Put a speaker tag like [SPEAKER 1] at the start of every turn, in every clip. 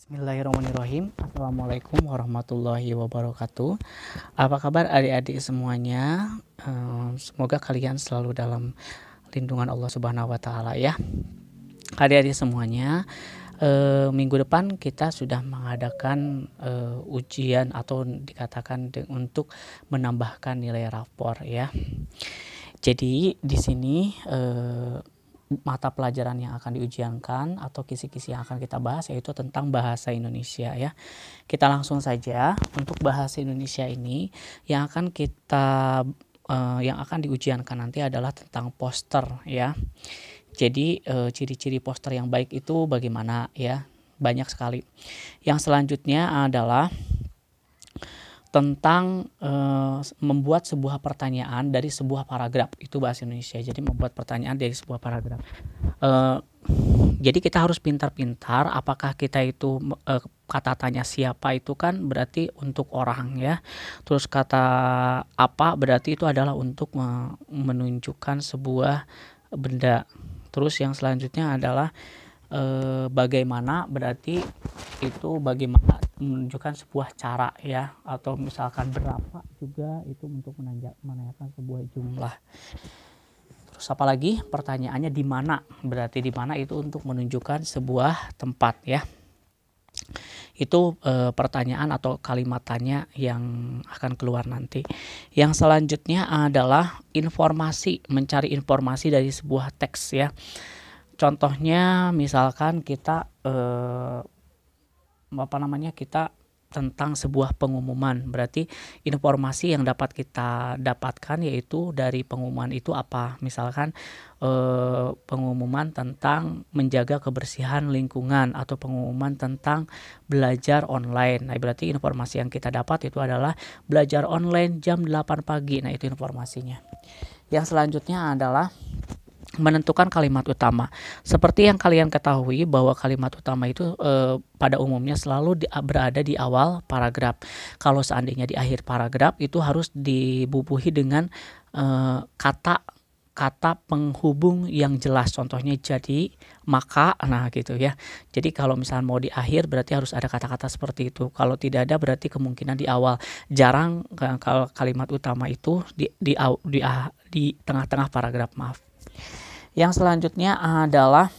[SPEAKER 1] Bismillahirrahmanirrahim. Assalamualaikum warahmatullahi wabarakatuh. Apa kabar adik-adik semuanya? Semoga kalian selalu dalam lindungan Allah Subhanahu wa Ta'ala ya. Adik-adik semuanya, minggu depan kita sudah mengadakan ujian atau dikatakan untuk menambahkan nilai rapor ya. Jadi di sini mata pelajaran yang akan diujiankan atau kisi-kisi yang akan kita bahas yaitu tentang bahasa Indonesia ya. Kita langsung saja. Untuk bahasa Indonesia ini yang akan diujiankan nanti adalah tentang poster ya. Jadi ciri-ciri poster yang baik itu bagaimana ya? Banyak sekali. Yang selanjutnya adalah tentang membuat sebuah pertanyaan dari sebuah paragraf, itu bahasa Indonesia. Jadi membuat pertanyaan dari sebuah paragraf. Jadi kita harus pintar-pintar. Apakah kita itu kata tanya siapa itu kan berarti untuk orang ya. Terus kata apa berarti itu adalah untuk menunjukkan sebuah benda. Terus yang selanjutnya adalah bagaimana berarti itu bagaimana menunjukkan sebuah cara ya, atau misalkan berapa juga itu untuk menanyakan sebuah jumlah. Terus apalagi pertanyaannya di mana, berarti di mana itu untuk menunjukkan sebuah tempat ya. Itu pertanyaan atau kalimat tanya yang akan keluar nanti. Yang selanjutnya adalah informasi, mencari informasi dari sebuah teks ya. Contohnya misalkan kita kita tentang sebuah pengumuman, berarti informasi yang dapat kita dapatkan yaitu dari pengumuman itu apa. Misalkan pengumuman tentang menjaga kebersihan lingkungan atau pengumuman tentang belajar online. Nah, berarti informasi yang kita dapat itu adalah belajar online jam 8 pagi. Nah, itu informasinya. Yang selanjutnya adalah menentukan kalimat utama. Seperti yang kalian ketahui bahwa kalimat utama itu pada umumnya selalu berada di awal paragraf. Kalau seandainya di akhir paragraf itu harus dibubuhi dengan kata penghubung yang jelas. Contohnya jadi, maka, nah gitu ya. Jadi kalau misalnya mau di akhir berarti harus ada kata-kata seperti itu. Kalau tidak ada berarti kemungkinan di awal. Jarang kalau kalimat utama itu di tengah-tengah paragraf, maaf. Yang selanjutnya adalah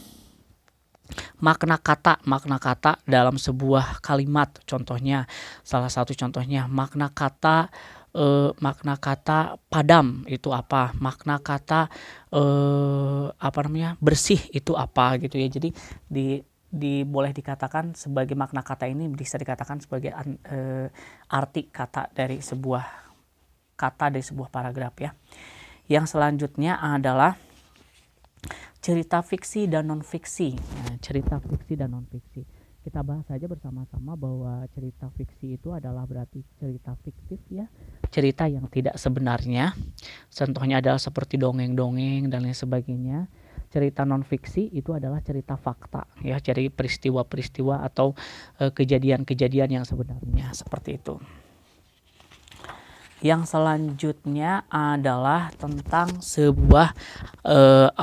[SPEAKER 1] makna kata dalam sebuah kalimat. Contohnya, salah satu contohnya makna kata padam itu apa, makna kata bersih itu apa gitu ya. Jadi boleh dikatakan sebagai makna kata ini bisa dikatakan sebagai arti kata dari sebuah paragraf ya. Yang selanjutnya adalah cerita fiksi dan non-fiksi. Nah, cerita fiksi dan non-fiksi. Kita bahas saja bersama-sama bahwa cerita fiksi itu adalah berarti cerita fiktif ya. Cerita yang tidak sebenarnya. Contohnya adalah seperti dongeng-dongeng dan lain sebagainya. Cerita non-fiksi itu adalah cerita fakta ya, jadi peristiwa-peristiwa atau kejadian-kejadian yang sebenarnya, seperti itu. Yang selanjutnya adalah tentang sebuah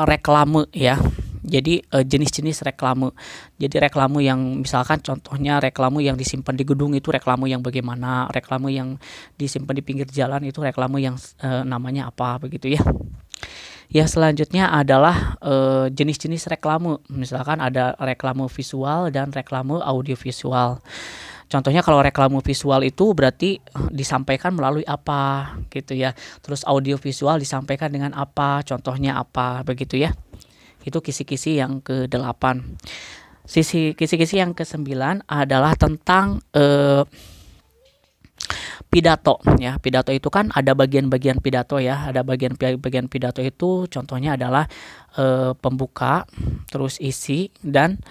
[SPEAKER 1] reklame ya. Jadi jenis-jenis reklame. Jadi reklame yang misalkan contohnya reklame yang disimpan di gedung itu reklame yang bagaimana, reklame yang disimpan di pinggir jalan itu reklame yang namanya apa begitu ya. Yang selanjutnya adalah jenis-jenis reklame. Misalkan ada reklame visual dan reklame audiovisual. Contohnya kalau reklame visual itu berarti disampaikan melalui apa gitu ya. Terus audiovisual disampaikan dengan apa, contohnya apa begitu ya. Itu kisi-kisi yang ke-8. Kisi-kisi yang ke-9 adalah tentang pidato ya. Pidato itu kan ada bagian-bagian pidato ya. Ada bagian pidato itu contohnya adalah pembuka, terus isi dan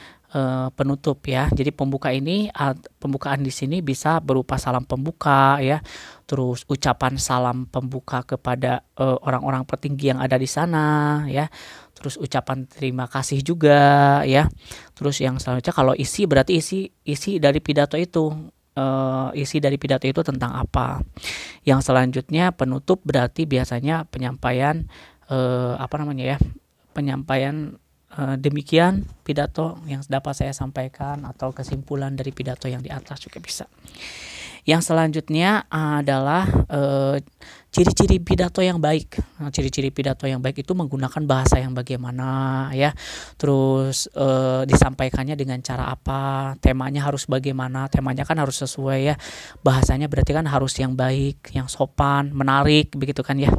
[SPEAKER 1] penutup ya. Jadi pembukaan di sini bisa berupa salam pembuka ya, terus ucapan salam pembuka kepada orang-orang petinggi yang ada di sana ya, terus ucapan terima kasih juga ya. Terus yang selanjutnya kalau isi berarti isi dari pidato itu tentang apa. Yang selanjutnya penutup berarti biasanya penyampaian penyampaian Demikian pidato yang dapat saya sampaikan atau kesimpulan dari pidato yang di atas juga bisa. Yang selanjutnya adalah ciri-ciri pidato yang baik. Nah, ciri-ciri pidato yang baik itu menggunakan bahasa yang bagaimana ya. Terus disampaikannya dengan cara apa, temanya harus bagaimana. Temanya kan harus sesuai ya. Bahasanya berarti kan harus yang baik, yang sopan, menarik begitu kan ya.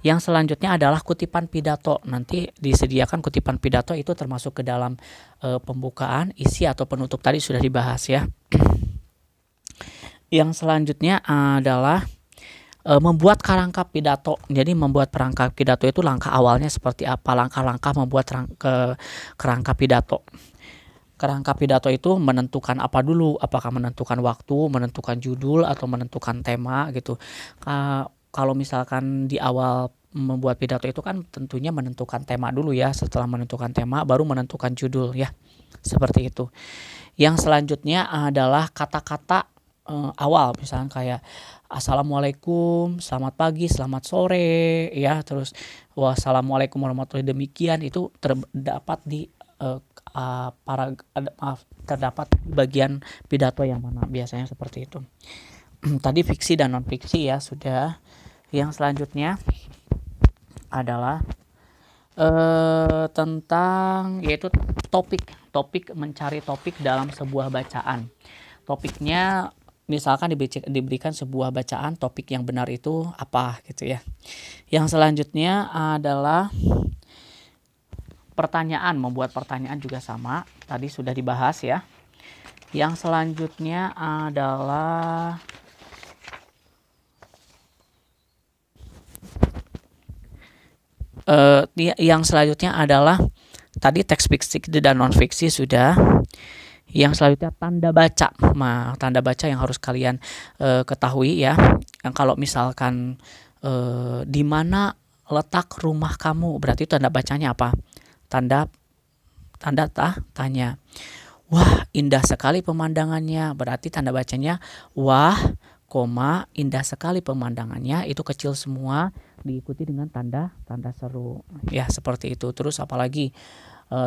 [SPEAKER 1] Yang selanjutnya adalah kutipan pidato. Nanti disediakan kutipan pidato itu termasuk ke dalam pembukaan, isi atau penutup tadi sudah dibahas ya. Yang selanjutnya adalah membuat kerangka pidato. Jadi membuat perangkat pidato itu langkah awalnya seperti apa, langkah-langkah membuat kerangka pidato. Kerangka pidato itu menentukan apa dulu, apakah menentukan waktu, menentukan judul, atau menentukan tema gitu. Kalau misalkan di awal membuat pidato itu kan tentunya menentukan tema dulu ya. Setelah menentukan tema baru menentukan judul ya. Seperti itu. Yang selanjutnya adalah kata-kata awal, misalnya kayak assalamualaikum, selamat pagi, selamat sore ya. Terus wassalamualaikum warahmatullahi demikian itu terdapat di terdapat di bagian pidato yang mana biasanya seperti itu. Tadi fiksi dan non fiksi ya sudah. Yang selanjutnya adalah tentang yaitu topik mencari topik dalam sebuah bacaan. Topiknya misalkan diberikan sebuah bacaan, topik yang benar itu apa gitu ya. Yang selanjutnya adalah pertanyaan, membuat pertanyaan juga sama, tadi sudah dibahas ya. Yang selanjutnya adalah tadi teks fiksi dan non fiksi sudah. Yang selanjutnya tanda baca. Nah, tanda baca yang harus kalian ketahui ya. Yang kalau misalkan di mana letak rumah kamu, berarti tanda bacanya apa? Tanda tanya. Wah, indah sekali pemandangannya. Berarti tanda bacanya wah, indah sekali pemandangannya, itu kecil semua, diikuti dengan tanda seru. Ya, seperti itu. Terus apalagi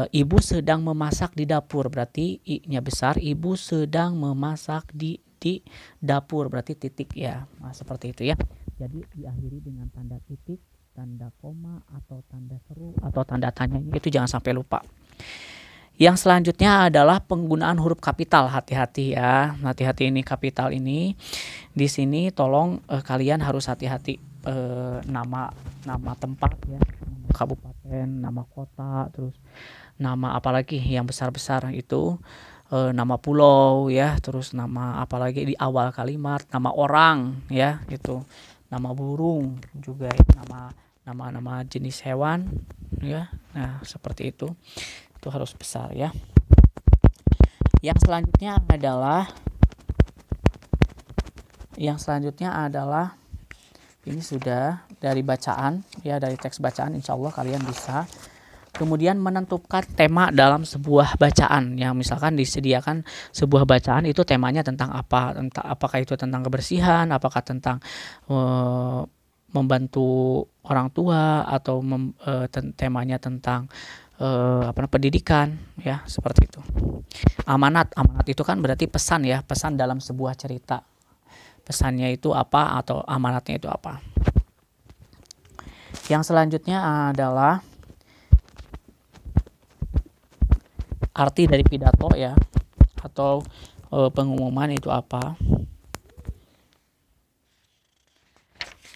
[SPEAKER 1] ibu sedang memasak di dapur, berarti i-nya besar, ibu sedang memasak di dapur, berarti titik ya. Nah, seperti itu ya. Jadi diakhiri dengan tanda titik, tanda koma, atau tanda seru, atau tanda tanya, itu jangan sampai lupa. Yang selanjutnya adalah penggunaan huruf kapital. Hati-hati ya, hati-hati ini kapital ini. Di sini tolong kalian harus hati-hati nama tempat ya, kabupaten, nama kota, terus nama apalagi yang besar-besar itu nama pulau ya, terus nama apalagi di awal kalimat, nama orang ya gitu, nama burung juga ya, nama jenis hewan ya. Nah, seperti itu harus besar ya. Yang selanjutnya adalah ini sudah dari bacaan ya, dari teks bacaan, insya Allah kalian bisa. Kemudian menentukan tema dalam sebuah bacaan. Yang misalkan disediakan sebuah bacaan itu temanya tentang apa? Apakah itu tentang kebersihan, apakah tentang membantu orang tua, atau temanya tentang pendidikan ya, seperti itu. Amanat itu kan berarti pesan ya, pesan dalam sebuah cerita. Pesannya itu apa atau amanatnya itu apa. Yang selanjutnya adalah arti dari pidato ya, atau pengumuman itu apa.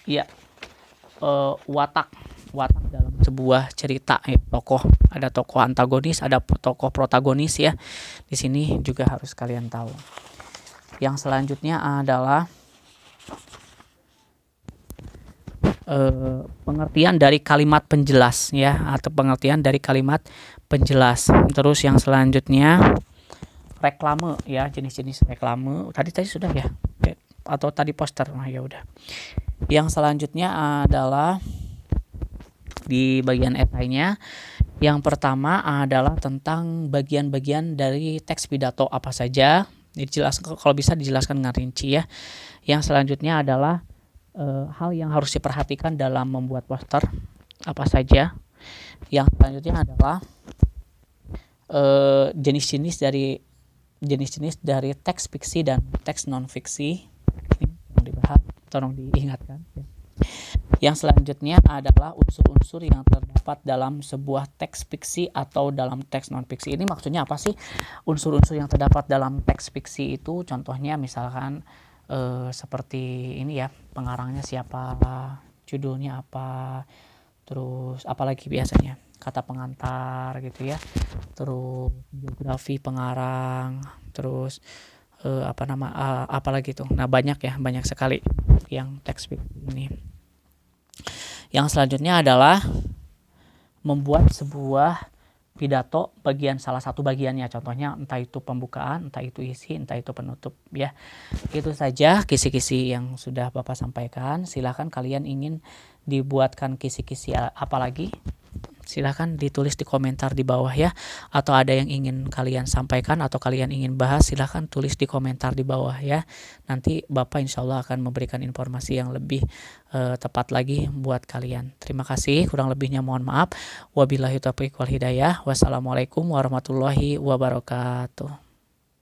[SPEAKER 1] Ya, watak dalam sebuah cerita ya, ada tokoh antagonis, ada tokoh protagonis ya. Di sini juga harus kalian tahu. Yang selanjutnya adalah pengertian dari kalimat penjelas ya, atau pengertian dari kalimat penjelas. Terus yang selanjutnya reklame ya, jenis-jenis reklame. Tadi sudah ya, atau tadi poster. Nah, ya udah. Yang selanjutnya adalah di bagian esainya. Yang pertama adalah tentang bagian-bagian dari teks pidato apa saja. Dijelaskan, kalau bisa dijelaskan dengan rinci ya. Yang selanjutnya adalah hal yang harus diperhatikan dalam membuat poster apa saja. Yang selanjutnya adalah jenis-jenis dari teks fiksi dan teks non fiksi. Ini tolong dibahas, tolong diingatkan. Yang selanjutnya adalah unsur-unsur yang terdapat dalam sebuah teks fiksi atau dalam teks non fiksi. Ini maksudnya apa sih? Unsur-unsur yang terdapat dalam teks fiksi itu contohnya misalkan seperti ini ya, pengarangnya siapa, judulnya apa, terus apalagi biasanya kata pengantar gitu ya, terus biografi pengarang, terus apalagi tuh. Nah, banyak sekali yang teks fiksi ini. Yang selanjutnya adalah membuat sebuah pidato salah satu bagiannya, contohnya entah itu pembukaan, entah itu isi, entah itu penutup ya. Itu saja kisi-kisi yang sudah Bapak sampaikan. Silakan kalian ingin dibuatkan kisi-kisi apa lagi? Silahkan ditulis di komentar di bawah ya, atau ada yang ingin kalian sampaikan atau kalian ingin bahas, silahkan tulis di komentar di bawah ya. Nanti Bapak insya Allah akan memberikan informasi yang lebih tepat lagi buat kalian. Terima kasih, kurang lebihnya mohon maaf. Wabillahi taufiq wal hidayah. Wassalamualaikum warahmatullahi wabarakatuh.